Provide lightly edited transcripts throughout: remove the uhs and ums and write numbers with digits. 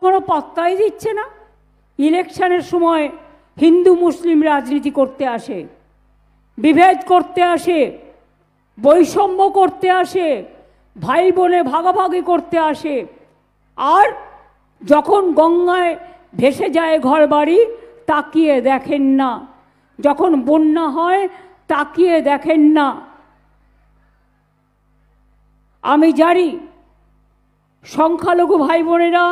কোনো পাত্তাই দিচ্ছে না। ইলেকশনের সময় হিন্দু মুসলিম রাজনীতি করতে আসে, বিভেদ করতে আসে, বৈষম্য করতে আসে, ভাই বোনে ভাগাভাগি করতে আসে। আর যখন গঙ্গায় ভেসে যায় ঘর বাড়ি তাকিয়ে দেখেন না, যখন বন্যা হয় তাকিয়ে দেখেন না। আমি জানি সংখ্যালঘু ভাই বোনেরা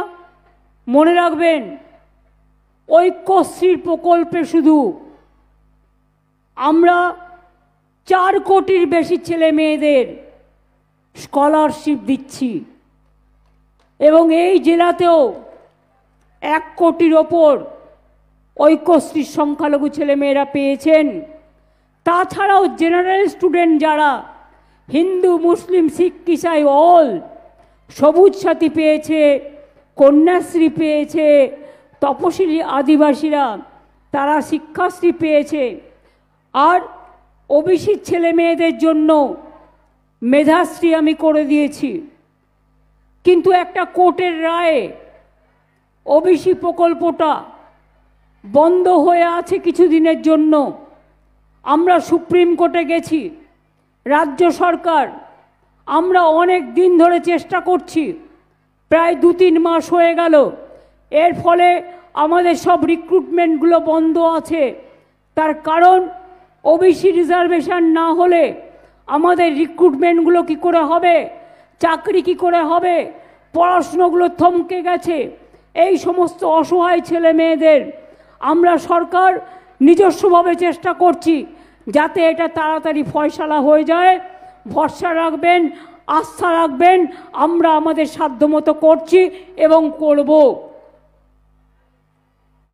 মনে রাখবেন, ঐক্যশ্রীর প্রকল্পে শুধু আমরা 4 কোটির বেশি ছেলে মেয়েদের স্কলারশিপ দিচ্ছি এবং এই জেলাতেও 1 কোটির ওপর ঐক্যশ্রীর সংখ্যালঘু ছেলে মেয়েরা পেয়েছেন। তাছাড়াও জেনারেল স্টুডেন্ট যারা হিন্দু মুসলিম শিখ ইসাই অল সবুজ সাথী পেয়েছে, কন্যাশ্রী পেয়েছে, তপশিলি আদিবাসীরা তারা শিক্ষাশ্রী পেয়েছে। আর ওবিসি ছেলে মেয়েদের জন্য মেধাশ্রী আমি করে দিয়েছি। কিন্তু একটা কোর্টের রায়ে ওবিসি প্রকল্পটা বন্ধ হয়ে আছে কিছুদিনের জন্য। আমরা সুপ্রিম কোর্টে গেছি, রাজ্য সরকার আমরা অনেক দিন ধরে চেষ্টা করছি, প্রায় 2-3 মাস হয়ে গেল। এর ফলে আমাদের সব রিক্রুটমেন্টগুলো বন্ধ আছে। তার কারণ ওবিসি রিজার্ভেশন না হলে আমাদের রিক্রুটমেন্টগুলো কি করে হবে, চাকরি কি করে হবে, পড়াশুনোগুলো থমকে গেছে। এই সমস্ত অসহায় ছেলে মেয়েদের আমরা সরকার নিজস্বভাবে চেষ্টা করছি যাতে এটা তাড়াতাড়ি ফয়সালা হয়ে যায়। ভরসা রাখবেন, আস্থা রাখবেন, আমরা আমাদের সাধ্যমতো করছি এবং করব।